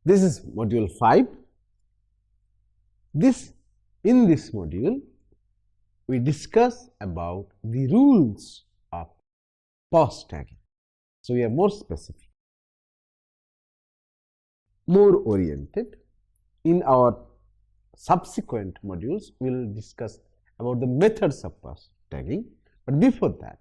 This is module 5. In this module, we discuss about the rules of POS tagging. So we are more specific, more oriented. In our subsequent modules, we will discuss about the methods of POS tagging. But before that,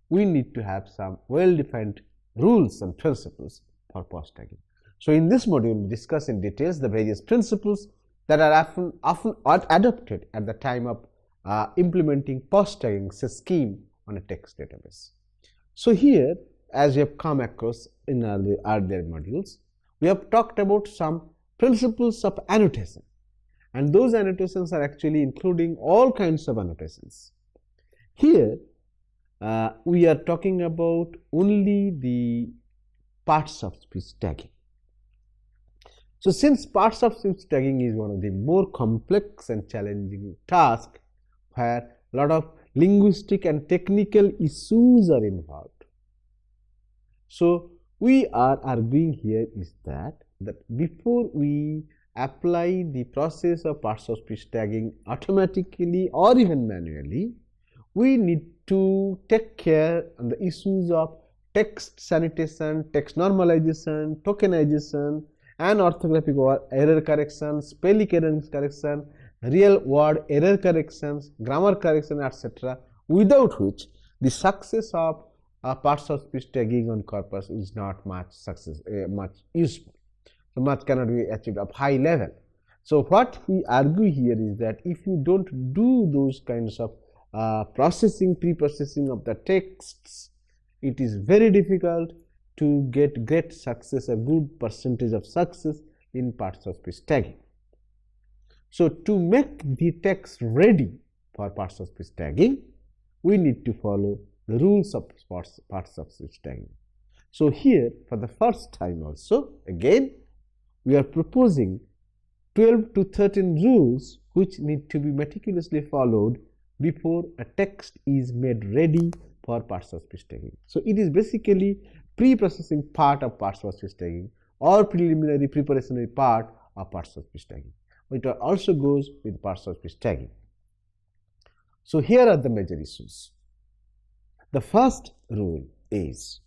we need to have some well-defined rules and principles for POS tagging. So in this module, we discuss in details the various principles that are often adopted at the time of implementing POS tagging scheme on a text database. So here, as we have come across in earlier modules, we have talked about some principles of annotation, and those annotations are actually including all kinds of annotations. Here, we are talking about only the parts of speech tagging. So since parts of speech tagging is one of the more complex and challenging tasks where a lot of linguistic and technical issues are involved, so we are arguing here is that before we apply the process of parts of speech tagging automatically or even manually, we need to take care of the issues of text sanitation, text normalization, tokenization, and orthographic error correction, spelling error correction, real word error corrections, grammar correction, etc., without which the success of parts of speech tagging on corpus is not much useful. So much cannot be achieved at high level. So what we argue here is that if you don't do those kinds of pre-processing of the texts, it is very difficult to get great success, a good percentage of success in parts of speech tagging. So to make the text ready for parts of speech tagging, we need to follow the rules of parts of speech tagging. So here, for the first time also, again, we are proposing 12 to 13 rules which need to be meticulously followed before a text is made ready for parts of speech tagging. So it is basically pre-processing part of parts of speech tagging or preliminary preparatory part of parts of speech tagging. It also goes with parts of speech tagging. So here are the major issues. The first rule is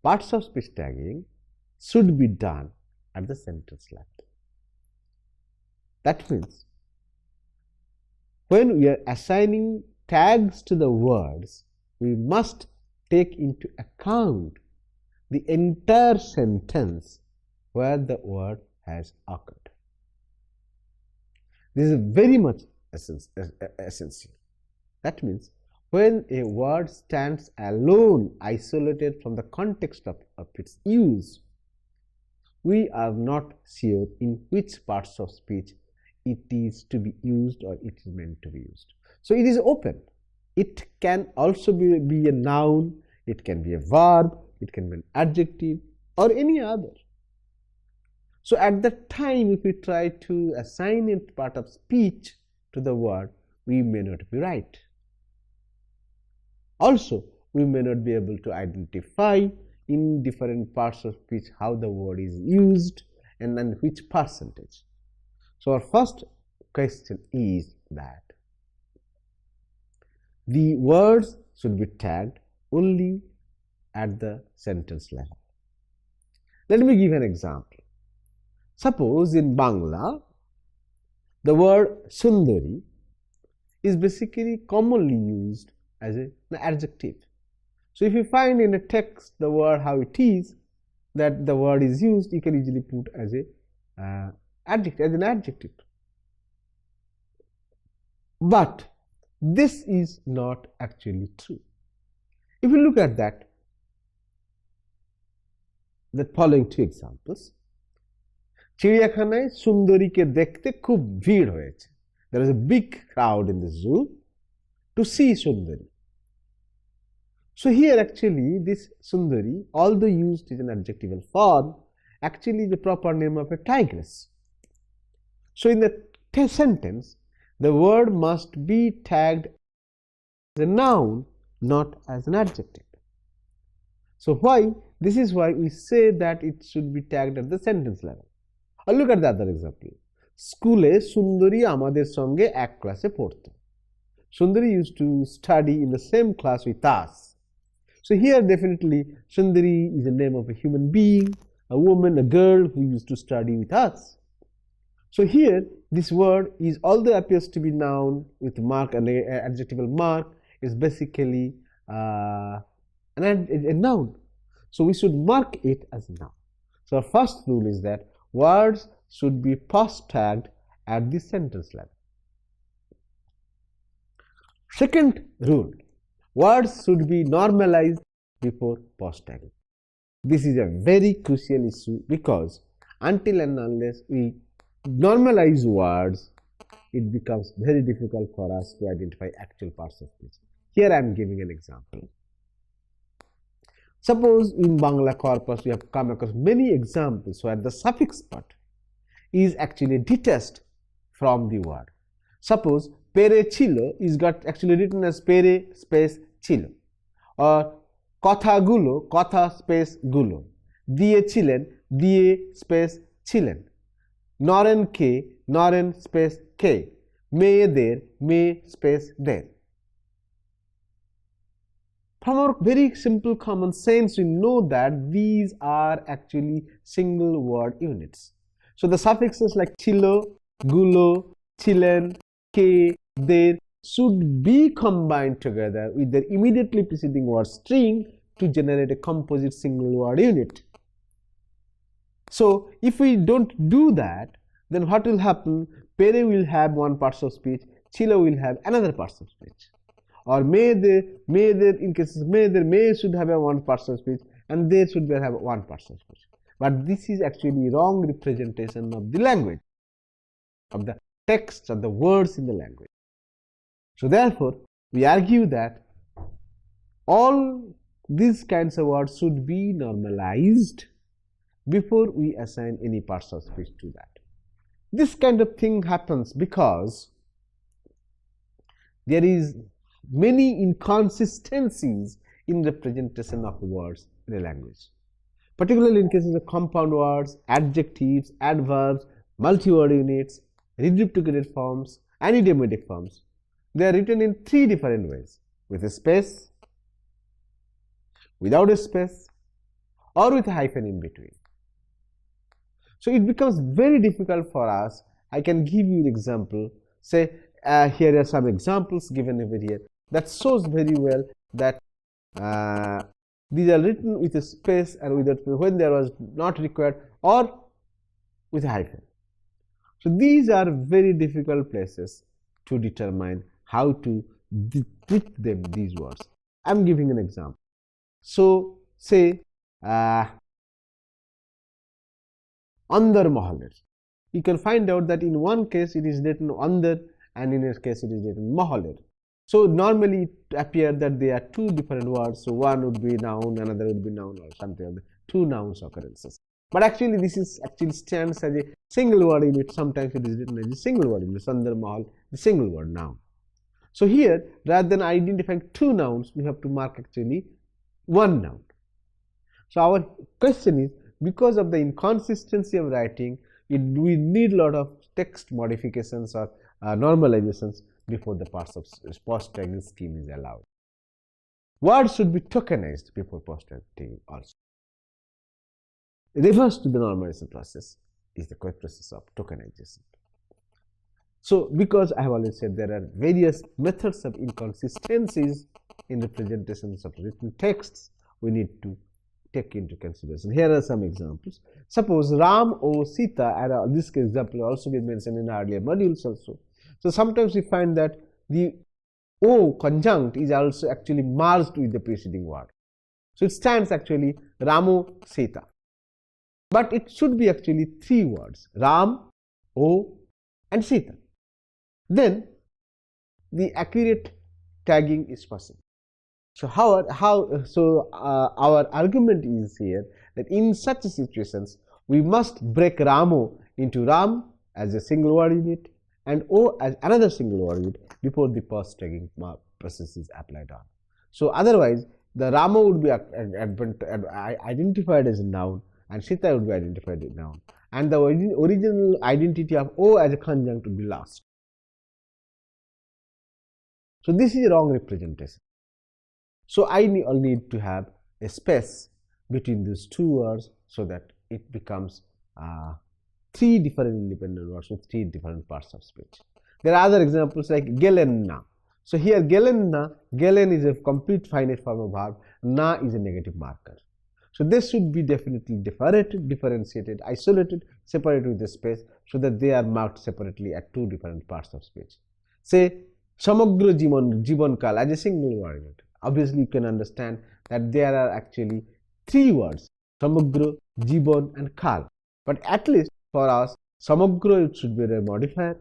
parts of speech tagging should be done at the sentence level. That means when we are assigning tags to the words, we must take into account the entire sentence where the word has occurred. This is very much essential. That means when a word stands alone, isolated from the context of its use, we are not sure in which parts of speech it is to be used or it is meant to be used. So it is open. It can also be a noun, it can be a verb, it can be an adjective or any other. So at that time, if we try to assign a part of speech to the word, we may not be right. Also, we may not be able to identify in different parts of speech how the word is used and then which percentage. So our first question is that the words should be tagged only at the sentence level. Let me give an example. Suppose in Bangla, the word Sundari is basically commonly used as an adjective. So if you find in a text the word how it is, that the word is used, you can easily put as an adjective. But this is not actually true. If you look at the following two examples, চিড়িয়াখানায় সুন্দরীকে দেখতে খুব ভিড় হয়েছে. There is a big crowd in the zoo to see Sundari. So here actually this Sundari, although used in an adjectival form, actually is the proper name of a tigress. So in the sentence, the word must be tagged as a noun, not as an adjective. So why? this is why we say that it should be tagged at the sentence level. Or look at the other example. স্কুলে সুন্দরী আমাদের সঙ্গে এক ক্লাসে পড়তো. Sundari used to study in the same class with us. So here definitely Sundari is the name of a human being, a woman, a girl who used to study with us. So here this word is, although appears to be noun with mark and adjectival mark, is basically a noun. So we should mark it as a noun. So our first rule is that words should be POS tagged at the sentence level. Second rule, words should be normalized before POS tagging. This is a very crucial issue because until and unless we normalize words, it becomes very difficult for us to identify actual parts of speech. Here I am giving an example. Suppose in Bangla corpus we have come across many examples where the suffix part is actually detached from the word. Suppose pere chilo is got actually written as pere space chilo, or kotha gulo kotha space gulo, diye chilen diye space chilen, noren space ke, meyeder me space der. From our very simple common sense, we know that these are actually single word units. So the suffixes like chilo, gulo, chilen, ke, der should be combined together with their immediately preceding word string to generate a composite single word unit. So if we don't do that, then what will happen? Pere will have one part of speech, chilo will have another part of speech. Or meyeder, in cases meyeder, may should have a one part of speech and there should have one part of speech. But this is actually wrong representation of the language, of the text, of the words in the language. So therefore, we argue that all these kinds of words should be normalized before we assign any parts of speech to that. This kind of thing happens because there is many inconsistencies in representation of words in a language, particularly in cases of compound words, adjectives, adverbs, multi-word units, reduplicated forms, and idiomatic forms. They are written in three different ways: with a space, without a space, or with a hyphen in between. So it becomes very difficult for us. I can give you an example. Say here are some examples given over here that shows very well that these are written with a space and without when there was not required, or with a hyphen. So these are very difficult places to determine how to treat them, these words. I am giving an example. So say andar mahaler. You can find out that in one case it is written andar and in a case it is written mahaler. So normally it appears that they are two different words. So one would be noun, another would be noun, or something like that. Two nouns occurrences. But actually this is stands as a single word unit. Sometimes it is written as a single word unit. Sandar mahal, the single word noun. So here, rather than identifying two nouns, we have to mark actually one noun. So our question is, because of the inconsistency of writing, we need a lot of text modifications or normalizations before the POS tagging scheme is allowed. Words should be tokenized before POS tagging also. Reverse to the normalization process is the process of tokenization. So because I have already said there are various methods of inconsistencies in representations of written texts, we need to take into consideration. Here are some examples. Suppose Ram or Sita, and this example also been mentioned in earlier modules also. So sometimes we find that the O conjunct is also actually merged with the preceding word. So it stands actually Ramo Sita. But it should be actually three words: Ram, O, and Sita. Then the accurate tagging is possible. So our argument is here that in such situations we must break Ramo into Ram as a single word unit and O as another single word unit before the POS tagging process is applied on. So otherwise the Rama would be identified as a noun and Sita would be identified as a noun, and the original identity of O as a conjunct would be lost. So this is a wrong representation. So I need to have a space between these two words so that it becomes three different independent words with three different parts of speech. There are other examples like gelenna. So here gelenna, gelen is a complete finite form of verb, na is a negative marker. So this should be definitely differentiated, isolated, separated with the space so that they are marked separately at two different parts of speech. Say Samagra Jivan Kal as a single word. Obviously you can understand that there are actually three words, Samagra, Jivan and Kal. But at least for us, Samagra it should be a modifier,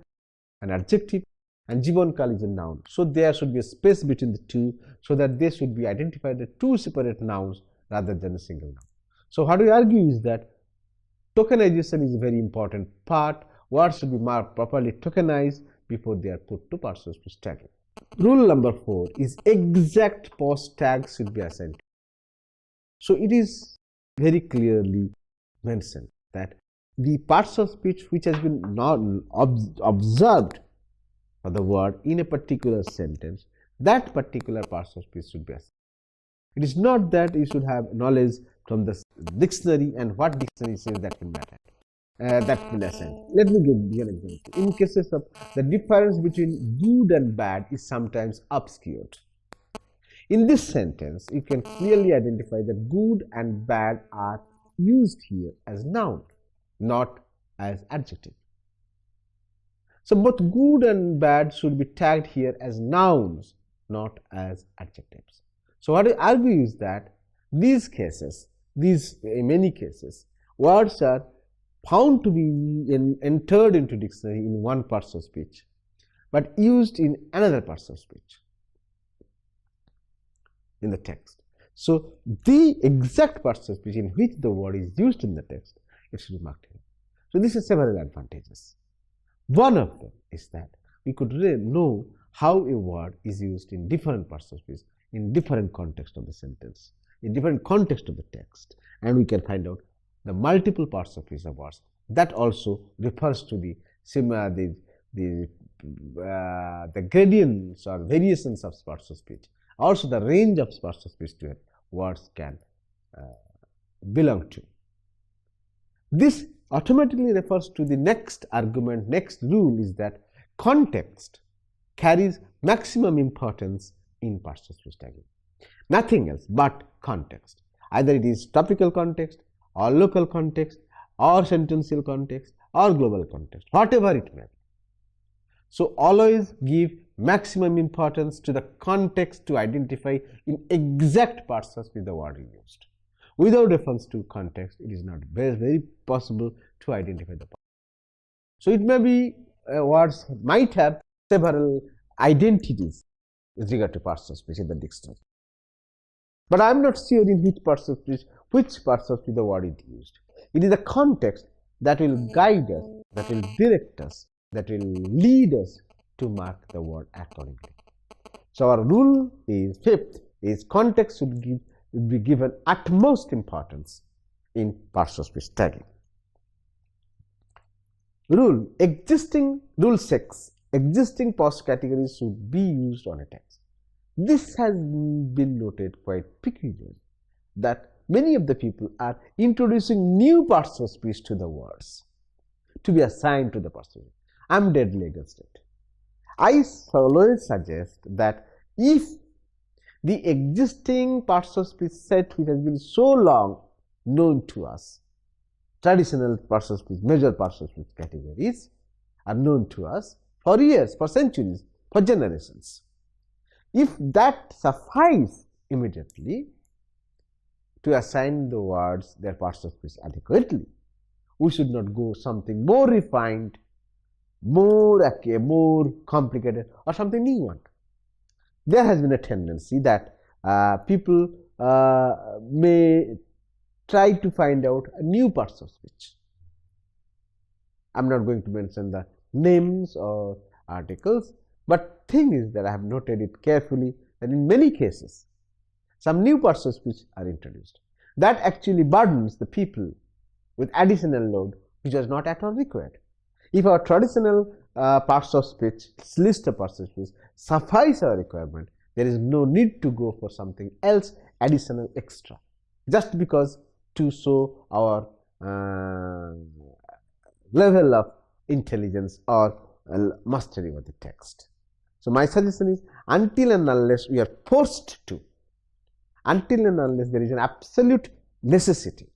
an adjective, and Jivan Kal is a noun. So there should be a space between the two so that they should be identified as two separate nouns rather than a single noun. So what we argue is that tokenization is a very important part. Words should be marked properly tokenized before they are put to partial speech tagging. Rule number 4 is exact POS tag should be assigned. So it is very clearly mentioned that the parts of speech which has been not observed for the word in a particular sentence, that particular parts of speech should be assigned. It is not that you should have knowledge from the dictionary and what dictionary says that will matter. That will assign. Let me give you an example. In cases of the difference between good and bad is sometimes obscured. In this sentence, you can clearly identify that good and bad are used here as noun, not as adjective. So both good and bad should be tagged here as nouns, not as adjectives. So what I argue is that in many cases, words are found to be entered into dictionary in one part of speech, but used in another part of speech in the text. So the exact parts of speech in which the word is used in the text, it should be marked here. So this has several advantages. One of them is that we could really know how a word is used in different parts of speech, in different context of the sentence, in different context of the text, and we can find out the multiple parts of speech of words. That also refers to the gradients or variations of parts of speech. Also the range of parts of speech to words can belong to. This automatically refers to the next argument, next rule is that context carries maximum importance in parts of speech tagging. Nothing else but context. Either it is topical context or local context or sentential context or global context, whatever it may be. So always give maximum importance to the context to identify in exact parts of speech the word is used. Without reference to context, it is not very possible to identify the part. So it may be words might have several identities with regard to parts of speech in the dictionary. But I am not sure in which parts of speech the word is used. It is the context that will guide us, that will direct us, that will lead us to mark the word accordingly. So our rule is fifth is context should be given utmost importance in parts of speech tagging. Rule 6, existing POS categories should be used on a text. This has been noted quite peculiarly that many of the people are introducing new parts of speech to the words to be assigned to the person. I am deadly against it. I always suggest that if the existing parts of speech set which has been so long known to us, traditional parts of speech, major parts of speech categories are known to us for years, for centuries, for generations. If that suffices immediately to assign the words their parts of speech adequately, we should not go something more refined, more complicated, or something new one. There has been a tendency that people may try to find out new parts of speech. I am not going to mention the names or articles, but thing is that I have noted it carefully that in many cases some new parts of speech are introduced. That actually burdens the people with additional load which was not at all required. If our traditional parts of speech, list of parts of speech, suffice our requirement, there is no need to go for something else additional extra, just because to show our level of intelligence or mastery of the text. So my suggestion is, until and unless we are forced to, until and unless there is an absolute necessity,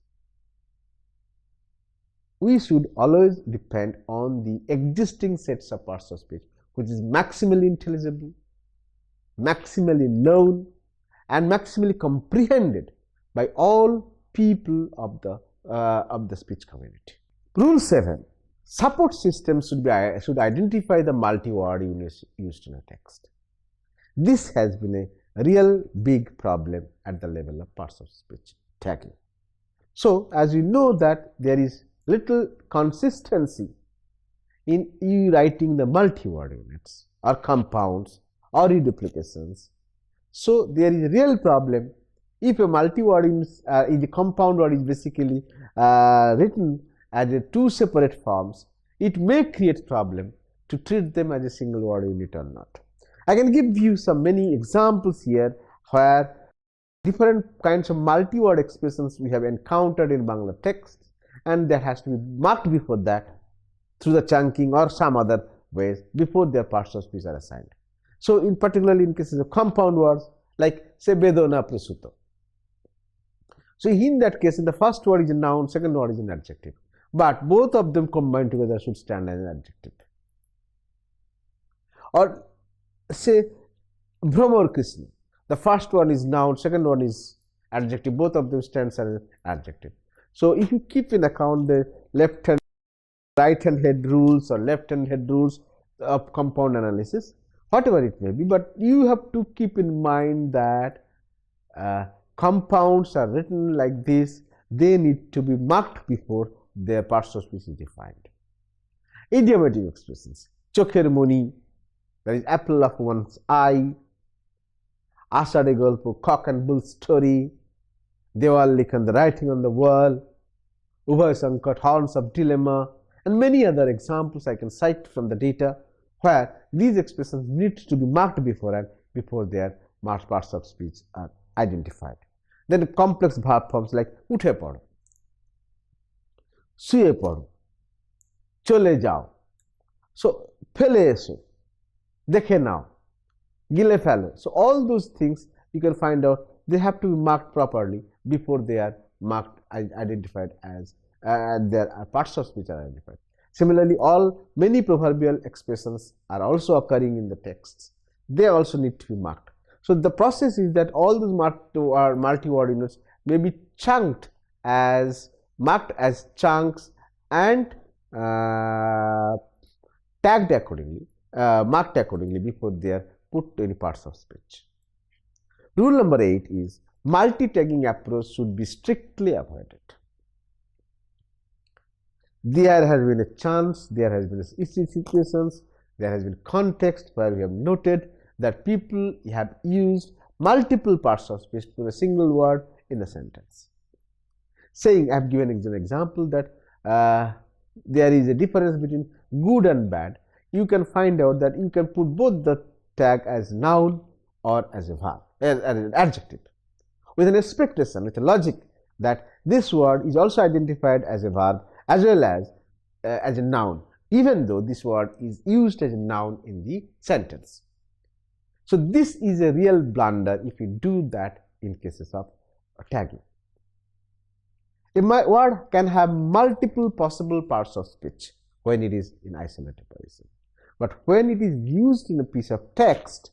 we should always depend on the existing sets of parts of speech, which is maximally intelligible, maximally known, and maximally comprehended by all people of the speech community. Rule 7. Support systems should identify the multi-word units used in a text. This has been a real big problem at the level of parts of speech tagging. So, as you know that there is little consistency in you writing the multi-word units or compounds or reduplications. So, there is a real problem if a multi-word unit, if the compound word is basically written as two separate forms, it may create problem to treat them as a single word unit or not. I can give you some many examples here where different kinds of multi-word expressions we have encountered in Bangla text, and that has to be marked before that through the chunking or some other ways before their parts of speech are assigned. So, in particularly in cases of compound words like say Bedona Prasuto. So, in that case, in the first word is a noun, second word is an adjective, but both of them combined together should stand as an adjective. Or say Bhramar Krishna, the first one is noun, second one is adjective, both of them stands as an adjective. So, if you keep in account the left hand, right hand head rules or left hand head rules of compound analysis, whatever it may be, but you have to keep in mind that compounds are written like this, they need to be marked before their parts of speech is defined. Idiomatic expressions, chokher moni, that is apple of one's eye, ashade golpo, cock and bull story, Dewal Likhan, the writing on the wall, Ubhay Sankat, horns of dilemma, and many other examples I can cite from the data where these expressions need to be marked beforehand before their parts of speech are identified. Then complex verb forms like uthe pado, suye pado, chole jao. So, phele eso, dekhe nao, gile phelo. So, all those things you can find out, they have to be marked properly before they are marked, identified as their parts of speech are identified. Similarly, many proverbial expressions are also occurring in the texts. They also need to be marked. So, the process is that all those multi-word units may be marked as chunks and tagged accordingly, marked accordingly before they are put to any parts of speech. Rule number 8 is multi-tagging approach should be strictly avoided. There has been a chance, there has been situations, there has been context where we have noted that people have used multiple parts of speech for a single word in a sentence. Saying, I have given an example that there is a difference between good and bad. You can find out that you can put both the tag as noun or as a verb, as an adjective, with an expectation, with a logic that this word is also identified as a verb as well as a noun, even though this word is used as a noun in the sentence. So, this is a real blunder if you do that in cases of tagging. A word can have multiple possible parts of speech when it is in isolated position, but when it is used in a piece of text,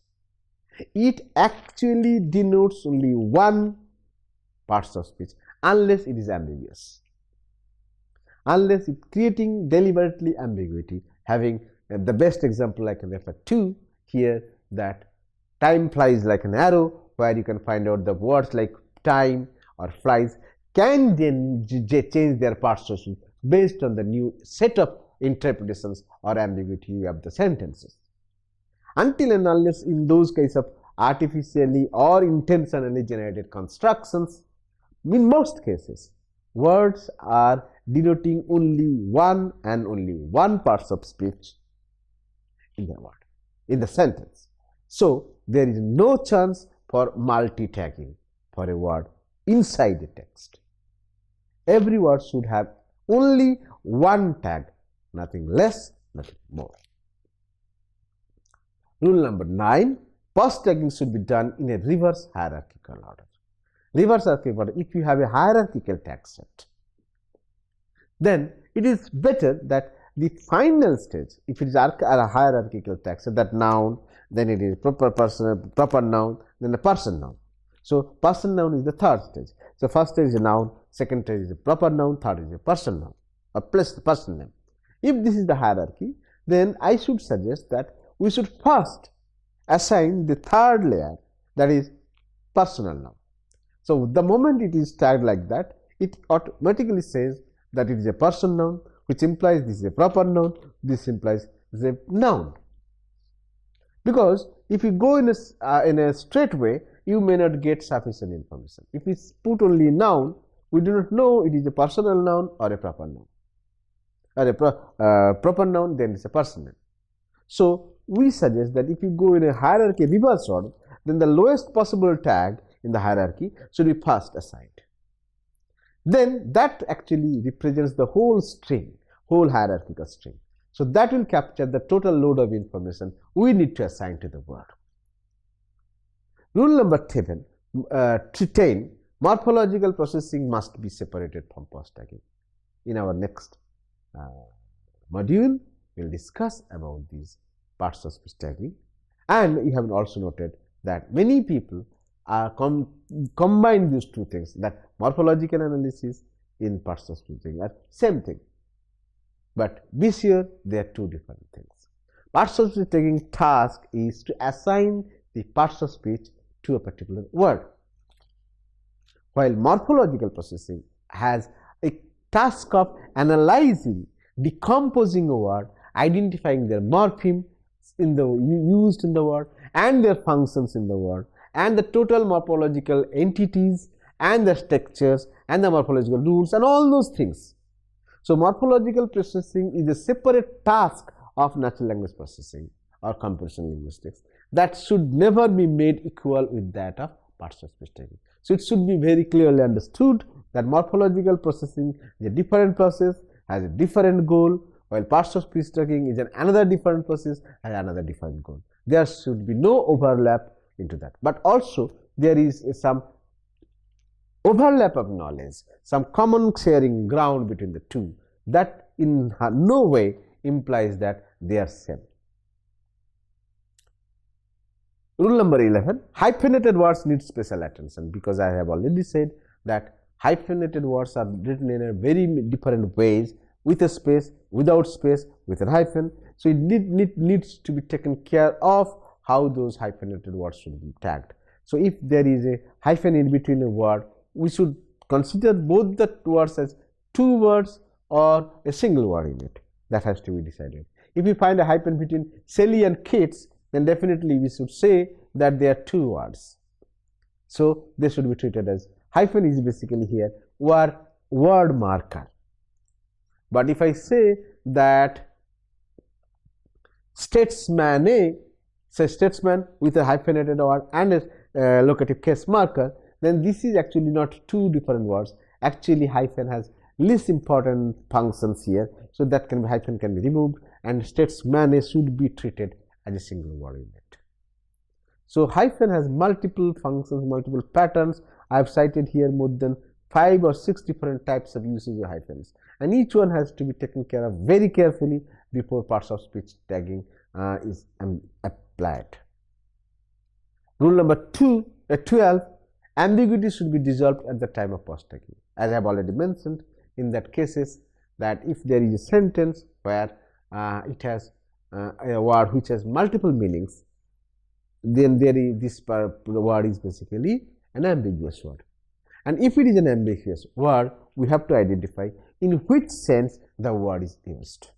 it actually denotes only one part of speech unless it is ambiguous. Unless it's creating deliberately ambiguity, having the best example I can refer to here, that time flies like an arrow, where you can find out the words like time or flies can then change their parts of speech based on the new set of interpretations or ambiguity of the sentences. Until and unless in those cases of artificially or intentionally generated constructions. In most cases, words are denoting only one and only one part of speech in the word, in the sentence. So, there is no chance for multi-tagging for a word inside a text. Every word should have only one tag, nothing less, nothing more. Rule number 9, POS tagging should be done in a reverse hierarchical order. Reverse hierarchical order, if you have a hierarchical tag set, then it is better that the final stage, if it is a hierarchical tag set, that noun, then it is proper person, proper noun, then the person noun. So, person noun is the third stage. So, first stage is a noun, second stage is a proper noun, third is a person noun, or plus the person name. If this is the hierarchy, then I should suggest that we should first assign the third layer, that is personal noun. So, the moment it is tagged like that, it automatically says that it is a person noun, which implies this is a proper noun, this implies this is a noun. Because if you go in a straight way, you may not get sufficient information. If we put only noun, we do not know it is a personal noun or a proper noun. Or a proper noun, then it's a person name. So, we suggest that if you go in a hierarchy reverse order, then the lowest possible tag in the hierarchy should be first assigned. Then that actually represents the whole string, whole hierarchical string. So, that will capture the total load of information we need to assign to the word. Rule number 10, morphological processing must be separated from POS tagging. In our next module, we will discuss about these parts of speech tagging, and we have also noted that many people are combine these two things, that morphological analysis in parts of speech tagging are same thing, but be sure they are two different things. Parts of speech tagging task is to assign the parts of speech to a particular word, while morphological processing has a task of analyzing, decomposing a word, identifying their morpheme used in the word and their functions in the word, and the total morphological entities and the structures and the morphological rules and all those things. So, morphological processing is a separate task of natural language processing or computational linguistics that should never be made equal with that of parts of speech tagging. So, it should be very clearly understood that morphological processing is a different process, has a different goal, while parts of speech tagging is another different process, has another different goal. There should be no overlap into that, but also there is some overlap of knowledge, some common sharing ground between the two, that in no way implies that they are same. Rule number 11, hyphenated words need special attention, because I have already said that hyphenated words are written in a very different ways, with a space, without space, with a hyphen. So, it needs to be taken care of how those hyphenated words should be tagged. So, if there is a hyphen in between a word, we should consider both the words as two words or a single word in it. That has to be decided. If we find a hyphen between Sally and kids, then definitely we should say that they are two words. So, they should be treated as hyphen is basically here word marker. But if I say that statesman A, say statesman with a hyphenated word and a locative case marker, then this is actually not two different words. Actually, hyphen has least important functions here, so that hyphen can be removed, and statesman A should be treated as a single word in it. So, hyphen has multiple functions, multiple patterns. I have cited here more than 5 or 6 different types of usage of hyphens, and each one has to be taken care of very carefully before parts of speech tagging is applied. Rule number 12, ambiguity should be dissolved at the time of POS tagging. As I have already mentioned, in that cases that if there is a sentence where it has a word which has multiple meanings, then this word is basically an ambiguous word. And if it is an ambiguous word, we have to identify in which sense the word is used.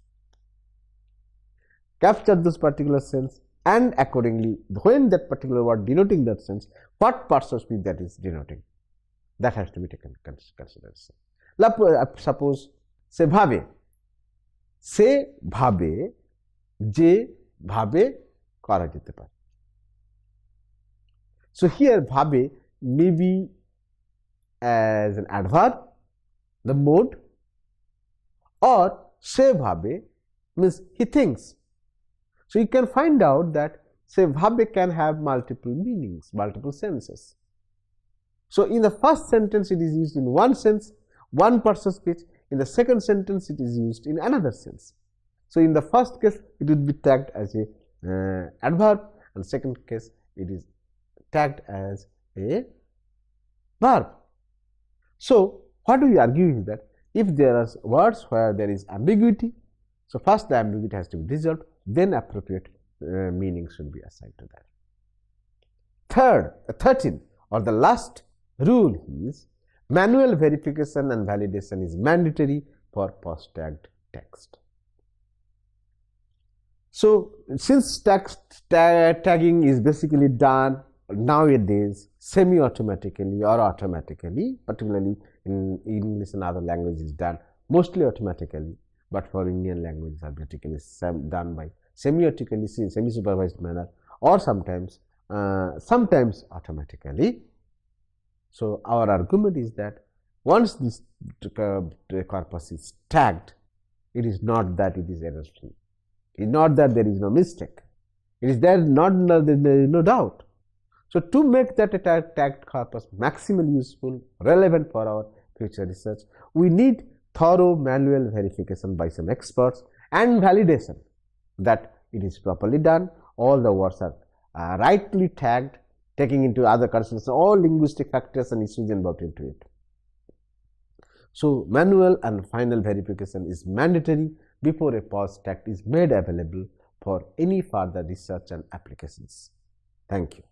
Capture those particular sense and accordingly when that particular word denoting that sense, what parts of speech that is denoting, that has to be taken into consideration. Suppose সে ভাবে, সে ভাবে যে ভাবে করা যেতে পারে. So here ভাবে may be as an adverb, the mode, or se bhabe means he thinks. So you can find out that se bhabe can have multiple meanings, multiple senses. So in the first sentence it is used in one sense, one part of speech. In the second sentence it is used in another sense. So in the first case it would be tagged as a adverb, and second case it is tagged as a verb. So what we argue is that if there are words where there is ambiguity, so first the ambiguity has to be resolved, then appropriate meaning should be assigned to that. 13, or the last rule is manual verification and validation is mandatory for POS tagged text. So since tagging is basically done nowadays semi-automatically or automatically, particularly in English and other languages done mostly automatically, but for Indian languages are basically done by semi-automatically, semi-supervised manner, or sometimes automatically. So our argument is that once this corpus is tagged, it is not that it is error free. It is not that there is no mistake. It is there there is no doubt. So to make that tagged corpus maximally useful, relevant for our future research, we need thorough manual verification by some experts and validation that it is properly done, all the words are rightly tagged, taking into other considerations all linguistic factors and issues involved into it. So manual and final verification is mandatory before a POS tag is made available for any further research and applications. Thank you.